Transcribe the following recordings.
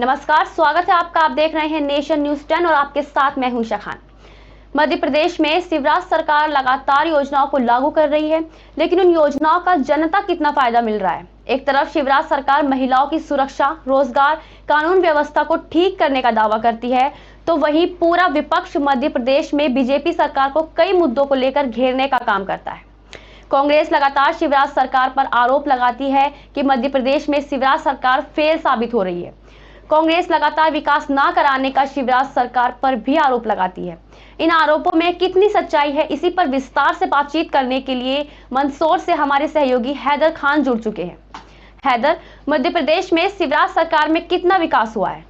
नमस्कार, स्वागत है आपका। आप देख रहे हैं नेशन न्यूज 10 और आपके साथ मैं हूं उषा खान। मध्य प्रदेश में शिवराज सरकार लगातार योजनाओं को लागू कर रही है, लेकिन उन योजनाओं का जनता कितना फायदा मिल रहा है। एक तरफ शिवराज सरकार महिलाओं की सुरक्षा, रोजगार, कानून व्यवस्था को ठीक करने का दावा करती है, तो वहीं पूरा विपक्ष मध्य प्रदेश में बीजेपी सरकार को कई मुद्दों को लेकर घेरने का काम करता है। कांग्रेस लगातार शिवराज सरकार पर आरोप लगाती है कि मध्य प्रदेश में शिवराज सरकार फेल साबित हो रही है। कांग्रेस लगातार विकास न कराने का शिवराज सरकार पर भी आरोप लगाती है। इन आरोपों में कितनी सच्चाई है, इसी पर विस्तार से बातचीत करने के लिए मंदसौर से हमारे सहयोगी हैदर खान जुड़ चुके हैं। हैदर, मध्य प्रदेश में शिवराज सरकार में कितना विकास हुआ है?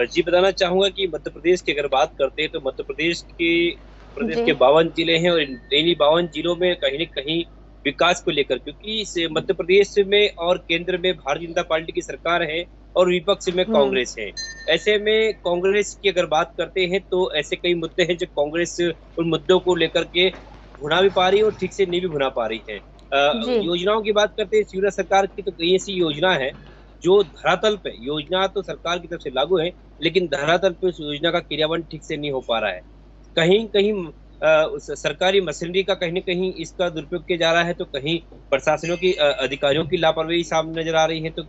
जी बताना चाहूंगा कि मध्य प्रदेश की अगर बात करते हैं तो मध्य प्रदेश के 52 जिले हैं और इन 52 जिलों में कहीं न कहीं विकास को लेकर, क्योंकि मध्य प्रदेश में और केंद्र में भारतीय जनता पार्टी की सरकार है और विपक्ष में कांग्रेस है। ऐसे में कांग्रेस की अगर बात करते हैं तो ऐसे कई मुद्दे हैं जो कांग्रेस उन मुद्दों को लेकर के भुना भी पा रही है और ठीक से नहीं भी भुना पा रही है। योजनाओं की बात करते हैं शिवराज सरकार की, तो कई ऐसी योजना है जो धरातल पे, योजना तो सरकार की तरफ से लागू है लेकिन धरातल पे उस योजना का क्रियान्वयन ठीक से नहीं हो पा रहा है। कहीं कहीं उस सरकारी मशीनरी का कहीं न कहीं इसका दुरुपयोग किया जा रहा है, तो कहीं प्रशासनों की अधिकारियों की लापरवाही सामने नजर आ रही है। तो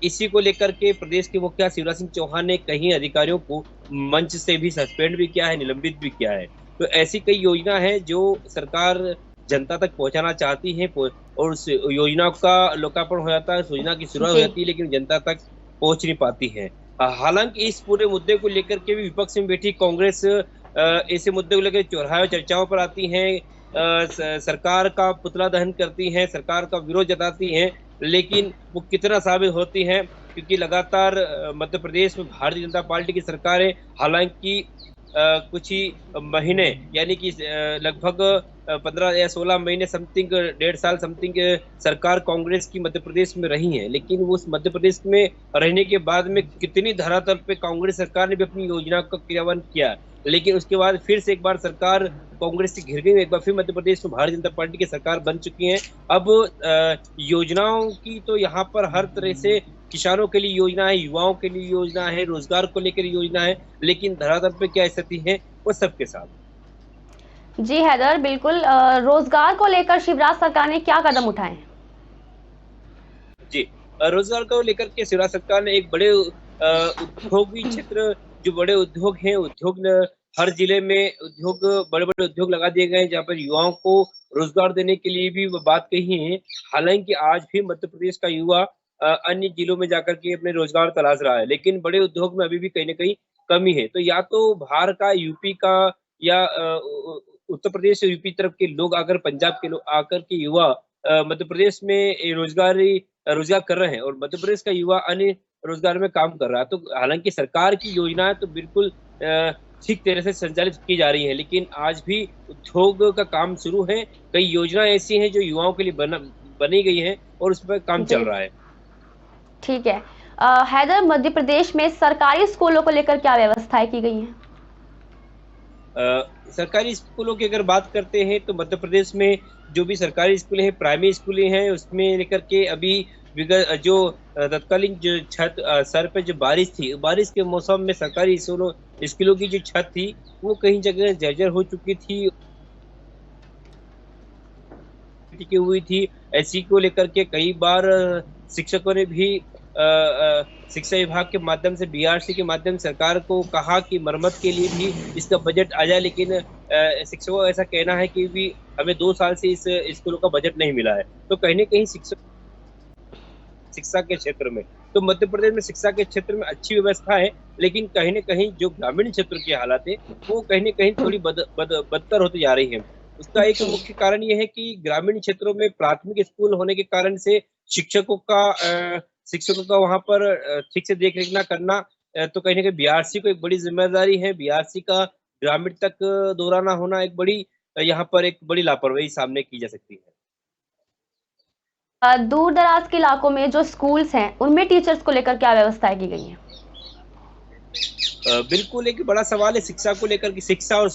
इसी को लेकर के प्रदेश के मुखिया शिवराज सिंह चौहान ने कहीं अधिकारियों को मंच से भी सस्पेंड भी किया है, निलंबित भी किया है। तो ऐसी कई योजना है जो सरकार जनता तक पहुंचाना चाहती है और उस योजना का लोकार्पण हो जाता है, उस योजना की शुरुआत हो जाती है, लेकिन जनता तक पहुंच नहीं पाती है। हालांकि इस पूरे मुद्दे को लेकर के भी विपक्ष में बैठी कांग्रेस ऐसे मुद्दे को लेकर चौराहे चर्चाओं पर आती हैं, सरकार का पुतला दहन करती हैं, सरकार का विरोध जताती हैं, लेकिन वो कितना साबित होती हैं, क्योंकि लगातार मध्य प्रदेश में भारतीय जनता पार्टी की सरकार है। हालांकि कुछ ही महीने यानी कि लगभग 15 या 16 महीने समथिंग, 1.5 साल समथिंग सरकार कांग्रेस की मध्य प्रदेश में रही है, लेकिन वो उस मध्य प्रदेश में रहने के बाद में कितनी धरातल पे कांग्रेस सरकार ने भी अपनी योजना का क्रियान्वयन किया, लेकिन उसके बाद फिर से एक बार सरकार कांग्रेस से घिर गई। एक बार फिर मध्य प्रदेश में भारतीय जनता पार्टी की सरकार बन चुकी है। अब योजनाओं की तो यहाँ पर हर तरह से किसानों के लिए योजना है, युवाओं के लिए योजना है, रोजगार को लेकर योजना है, लेकिन धरातल पे क्या स्थिति है वो सबके साथ। जी हैदर, बिल्कुल। रोजगार को लेकर शिवराज सरकार ने क्या कदम उठाए? जी, रोजगार को लेकर के शिवराज सरकार ने एक बड़े उद्योगी क्षेत्र, जो बड़े उद्योग हैं, हर जिले में बड़े बड़े उद्योग लगा दिए गए हैं, जहाँ पर युवाओं को रोजगार देने के लिए भी बात कही है। हालांकि आज भी मध्य प्रदेश का युवा अन्य जिलों में जाकर के अपने रोजगार तलाश रहा है, लेकिन बड़े उद्योग में अभी भी कहीं ना कहीं कमी है। तो या तो बाहर का, यूपी का या उत्तर प्रदेश से यूपी तरफ के लोग आकर, पंजाब के लोग आकर के युवा मध्य प्रदेश में रोजगार कर रहे हैं और मध्य प्रदेश का युवा अन्य रोजगार में काम कर रहा है। तो हालांकि सरकार की योजनाएं तो बिल्कुल ठीक तरह से संचालित की जा रही है, लेकिन आज भी उद्योग का काम शुरू है। कई योजनाएं ऐसी हैं जो युवाओं के लिए बनी गई हैं और उस पर काम चल रहा है। ठीक है हैदर, मध्य प्रदेश में सरकारी स्कूलों को लेकर क्या व्यवस्थाएं की गई हैं? सरकारी स्कूलों की अगर बात करते हैं तो मध्य प्रदेश में जो भी सरकारी स्कूल हैं, प्राइमरी स्कूलें हैं, उसमें लेकर के अभी जो तत्कालीन जो छत सर पे जो बारिश थी, बारिश के मौसम में सरकारी स्कूलों की जो छत थी वो कहीं जगह जर्जर हो चुकी थी, टिकी हुई थी। ऐसी को लेकर के कई बार शिक्षकों ने भी शिक्षा विभाग के माध्यम से, बीआरसी के माध्यम से सरकार को कहा कि मरम्मत के लिए भी इसका बजट आ जाए, लेकिन शिक्षकों का ऐसा कहना है कि भी हमें 2 साल से इस स्कूलों का बजट नहीं मिला है। तो कहीं न कहीं शिक्षा के क्षेत्र में, तो मध्य प्रदेश में शिक्षा के क्षेत्र में अच्छी व्यवस्था है, लेकिन कहीं न कहीं जो ग्रामीण क्षेत्र की हालात है वो कहीं न कहीं थोड़ी बदतर होती जा रही है। उसका एक मुख्य कारण ये है कि ग्रामीण क्षेत्रों में प्राथमिक स्कूल होने के कारण से शिक्षकों का वहां पर ठीक से देख रेख न करना, तो कहीं ना कहीं बीआरसी को एक बड़ी जिम्मेदारी है। बीआरसी का ग्रामीण तक दौरा ना होना एक बड़ी लापरवाही सामने की जा सकती है। दूर दराज के इलाकों में जो स्कूल्स हैं उनमें टीचर्स को लेकर क्या व्यवस्थाएं की गई हैं? बिल्कुल एक बड़ा सवाल है शिक्षा को लेकर की, शिक्षा और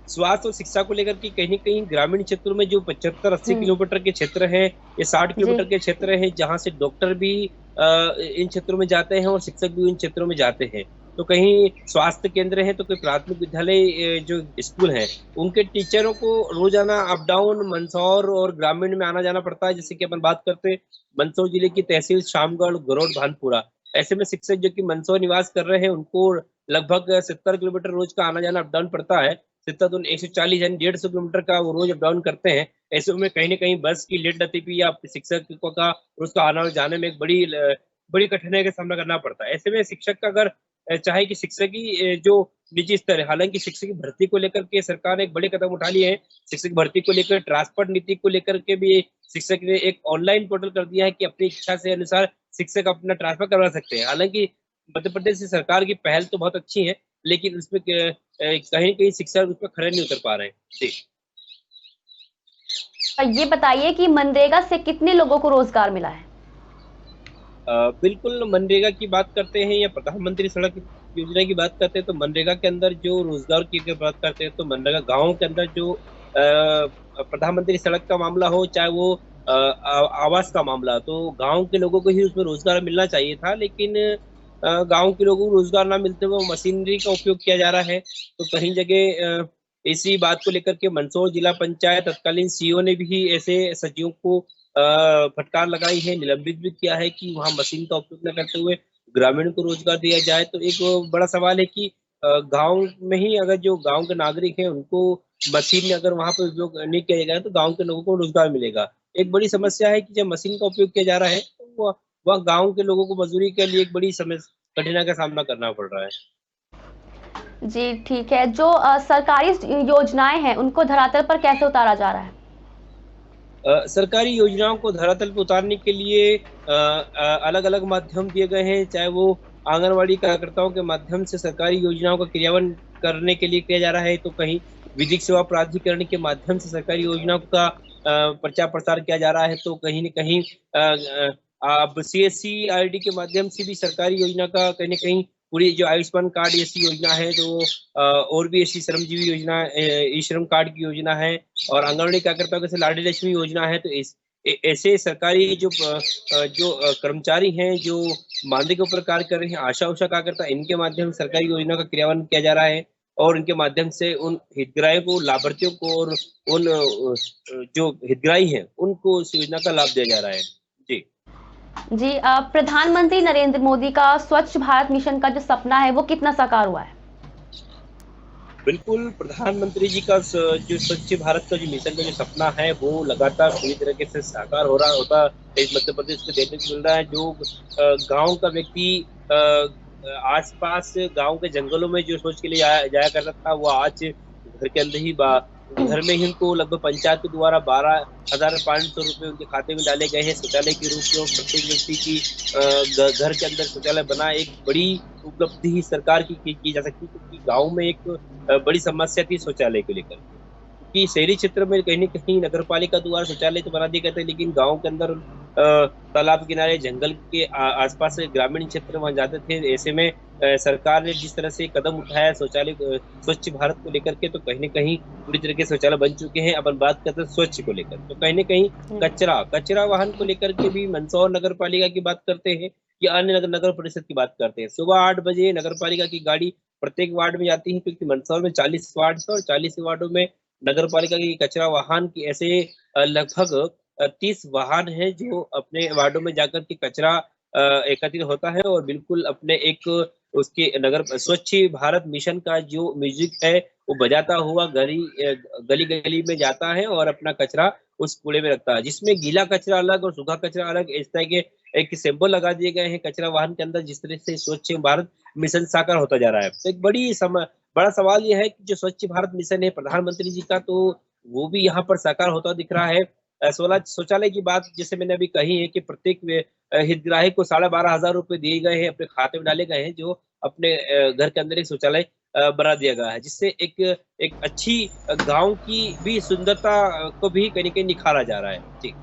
स्वास्थ्य और शिक्षा को लेकर के कहीं न कहीं ग्रामीण क्षेत्रों में जो 75-80 किलोमीटर के क्षेत्र हैं या 60 किलोमीटर के क्षेत्र हैं, जहां से डॉक्टर भी इन क्षेत्रों में जाते हैं और शिक्षक भी उन क्षेत्रों में जाते हैं। तो कहीं स्वास्थ्य केंद्र है, तो कोई प्राथमिक विद्यालय जो स्कूल हैं, उनके टीचरों को रोज़ाना अप डाउन मंदसौर और ग्रामीण में आना-जाना पड़ता है। जैसे कि अपन बात करते हैं, मंदसौर जिले की तहसील शामगढ़, गरौड़, भानपुरा। ऐसे में शिक्षक जो कि मंदसौर निवास कर रहे हैं, उनको लगभग 70 किलोमीटर रोज़ का आना-जाना अप डाउन पड़ता है। 70 दूनी 140 यानी 150 किलोमीटर का वो रोज़ अप डाउन करते हैं। ऐसे में कहीं न कहीं बस की लेट लतीफ़ी या शिक्षकों का उसका आना-जाने में एक बड़ी कठिनाई का सामना करना पड़ता है। ऐसे में शिक्षक का अगर चाहे कि शिक्षक की जो निजी स्तर है, हालाँकि शिक्षक की भर्ती को लेकर के सरकार ने एक बड़े कदम उठा लिए हैं। शिक्षक भर्ती को लेकर ट्रांसपोर्ट नीति को लेकर के भी शिक्षक ने एक ऑनलाइन पोर्टल कर दिया है कि अपनी इच्छा से अनुसार शिक्षक अपना ट्रांसफर करवा सकते हैं। हालाँकि मध्य प्रदेश की सरकार की पहल तो बहुत अच्छी है, लेकिन उसमें कहीं न कहीं शिक्षक उसपे खरे नहीं उतर पा रहे हैं। जी। ये बताइए कि मनरेगा से कितने लोगों को रोजगार मिला है? बिल्कुल मनरेगा की बात करते हैं या प्रधानमंत्री सड़क योजना की बात करते हैं, तो मनरेगा के अंदर जो रोजगार की अगर बात करते हैं, तो मनरेगा गाँव के अंदर जो प्रधानमंत्री सड़क का मामला हो, चाहे वो आवास का मामला, तो गाँव के लोगों को ही उसमें रोजगार मिलना चाहिए था। लेकिन गाँव के लोगों को रोजगार ना मिलते हुए मशीनरी का उपयोग किया जा रहा है। तो कहीं जगह इसी बात को लेकर के मंदसौर जिला पंचायत तत्कालीन सीईओ ने भी ऐसे सचिवों को फटकार लगाई है, निलंबित भी किया है कि वहाँ मशीन का उपयोग न करते हुए ग्रामीण को रोजगार दिया जाए। तो एक बड़ा सवाल है कि गाँव में ही अगर जो गाँव के नागरिक हैं, उनको मशीन अगर वहाँ पे उपयोग नहीं किया जाएगा, तो गाँव के लोगों को रोजगार मिलेगा। एक बड़ी समस्या है कि जब मशीन का उपयोग किया जा रहा है, तो वह गाँव के लोगों को मज़दूरी के लिए एक बड़ी कठिनाई का सामना करना पड़ रहा है। जी, ठीक है। जो सरकारी योजनाएँ हैं, उनको धरातल पर कैसे उतारा जा रहा है? सरकारी योजनाओं को धरातल पे उतारने के लिए अलग-अलग माध्यम दिए गए हैं, चाहे वो आंगनवाड़ी कार्यकर्ताओं के माध्यम से सरकारी योजनाओं का क्रियान्वयन करने के लिए किया जा रहा है, तो कहीं विधिक सेवा प्राधिकरण के माध्यम से सरकारी योजनाओं का प्रचार-प्रसार किया जा रहा है, तो कहीं न कहीं अब सीएससी आईडी के माध्यम से भी सरकारी योजना का कहीं न कहीं पूरी जो आयुष्मान कार्ड जैसी योजना है, जो और भी ऐसी श्रमजीवी योजना ई-श्रम कार्ड की योजना है और आंगनवाड़ी कार्यकर्ताओं के लाडली लक्ष्मी योजना है। तो ऐसे सरकारी जो कर्मचारी हैं, जो मानदेय के ऊपर कार्य कर रहे हैं, आशा-उषा कार्यकर्ता, इनके माध्यम से सरकारी योजना का क्रियान्वयन किया जा रहा है और इनके माध्यम से उन हितग्राहियों को, लाभार्थियों को और उन जो हितग्राही हैं, उनको इस योजना का लाभ दिया जा रहा है। जी। जी, प्रधानमंत्री नरेंद्र मोदी का स्वच्छ भारत मिशन का जो सपना है, वो कितना साकार हुआ है? बिल्कुल, प्रधानमंत्री जी का जो स्वच्छ भारत का जो मिशन का जो सपना है, वो लगातार पूरी तरीके से साकार हो रहा होता इस मध्य प्रदेश को देखने को मिल रहा है। जो गाँव का व्यक्ति आस-पास गाँव के जंगलों में जो शौच के लिए जाया करता था, वो आज घर के अंदर ही घर में ही उनको लगभग पंचायत के द्वारा 12,500 रुपए उनके खाते में डाले गए हैं शौचालय के रूप में और प्रत्येक व्यक्ति की घर के अंदर शौचालय बना एक बड़ी उपलब्धि ही सरकार की जा सकती है, क्योंकि गाँव में एक बड़ी समस्या थी शौचालय को लेकर। कि शहरी क्षेत्र में कहीं न कहीं नगर पालिका द्वारा शौचालय तो बना दिए गए थे, लेकिन गाँव के अंदर तालाब किनारे जंगल के आसपास ग्रामीण क्षेत्र वहाँ जाते थे। ऐसे में सरकार ने जिस तरह से कदम उठाया शौचालय स्वच्छ भारत को लेकर के, तो कहीं न कहीं पूरी तरीके से शौचालय बन चुके हैं। अपन बात करते हैं स्वच्छ को लेकर, तो कहीं न कहीं कचरा वाहन को लेकर के भी मंदसौर नगर पालिका की बात करते हैं या अन्य नगर परिषद की बात करते हैं। सुबह 8 बजे नगर पालिका की गाड़ी प्रत्येक वार्ड में जाती है, क्योंकि मंदसौर में 40 वार्ड है और 40 वार्डों में नगर पालिका की कचरा वाहन की ऐसे लगभग 30 वाहन हैं, जो अपने वार्डों में जाकर के कचरा एकत्रित होता है और बिल्कुल अपने एक उसके नगर स्वच्छ भारत मिशन का जो म्यूजिक है, वो बजाता हुआ गली-गली में जाता है और अपना कचरा उस कूड़े में रखता है, जिसमें गीला कचरा अलग और सूखा कचरा अलग, इस तरह के एक सिंबल लगा दिए गए हैं कचरा वाहन के अंदर, जिस तरह से स्वच्छ भारत मिशन साकार होता जा रहा है। तो एक बड़ा सवाल ये है कि जो स्वच्छ भारत मिशन है प्रधानमंत्री जी का, तो वो भी यहाँ पर साकार होता दिख रहा है। शौचालय की बात जैसे मैंने अभी कही है कि प्रत्येक हितग्राही को 12,500 रुपए दिए गए हैं, अपने खाते में डाले गए हैं, जो अपने घर के अंदर एक शौचालय बना दिया गया है, जिससे एक अच्छी गाँव की भी सुंदरता को भी कहीं न कहीं निखारा जा रहा है। जी।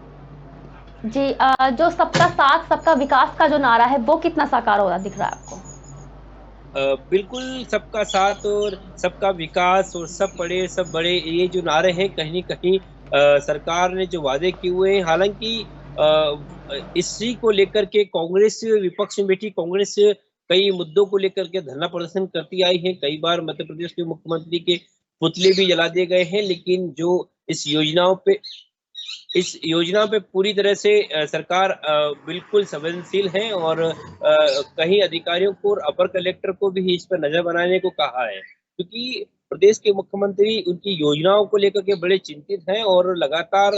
जी, जो सबका साथ सबका विकास का जो नारा है, वो कितना साकार हो रहा दिख रहा है आपको? बिल्कुल सबका साथ और सबका विकास और सब पढ़े सब बड़े, ये जो नारे हैं कहीं न कहीं सरकार ने जो वादे किए हुए हैं, हालाँकि इसी को लेकर के कांग्रेस विपक्ष में बैठी कांग्रेस कई मुद्दों को लेकर के धरना प्रदर्शन करती आई है। कई बार मध्य प्रदेश के मुख्यमंत्री के पुतले भी जला दिए गए हैं, लेकिन जो इस योजना पे पूरी तरह से सरकार बिल्कुल संवेदनशील है और कई अधिकारियों को और अपर कलेक्टर को भी इस पर नजर बनाने को कहा है, क्योंकि प्रदेश के मुख्यमंत्री उनकी योजनाओं को लेकर के बड़े चिंतित हैं और लगातार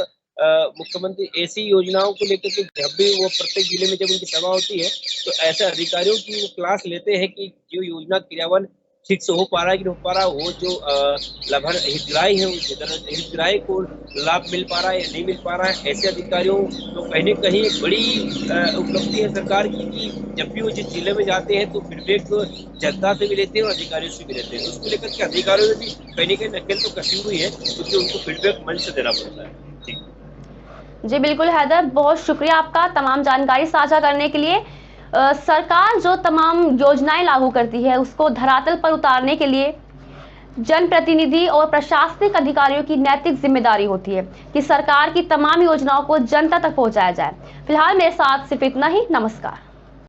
मुख्यमंत्री ऐसी योजनाओं को लेकर के जब भी वो प्रत्येक जिले में जब उनकी सभा होती है तो ऐसे अधिकारियों की वो क्लास लेते हैं कि जो योजना क्रियान्वयन ठीक से हो पा रहा है कि नहीं हो पा रहा, वो जो लाभार्थी हितग्राही है उस हितग्राही को लाभ मिल पा रहा है या नहीं मिल पा रहा है। ऐसे अधिकारियों तो कहीं न कहीं एक बड़ी उपलब्धि है सरकार की कि जब भी वो जिस जिले में जाते हैं तो फीडबैक जनता से भी लेते हैं और अधिकारियों से भी लेते हैं। उसको लेकर के अधिकारियों ने भी कहीं न कहीं नकेल तो कसी हुई है, क्योंकि उनको फीडबैक मंच से देना पड़ता है। जी बिल्कुल हैदर, बहुत शुक्रिया आपका तमाम जानकारी साझा करने के लिए। सरकार जो तमाम योजनाएं लागू करती है उसको धरातल पर उतारने के लिए जनप्रतिनिधि और प्रशासनिक अधिकारियों की नैतिक जिम्मेदारी होती है कि सरकार की तमाम योजनाओं को जनता तक पहुंचाया जाए। फिलहाल मेरे साथ सिर्फ इतना ही। नमस्कार।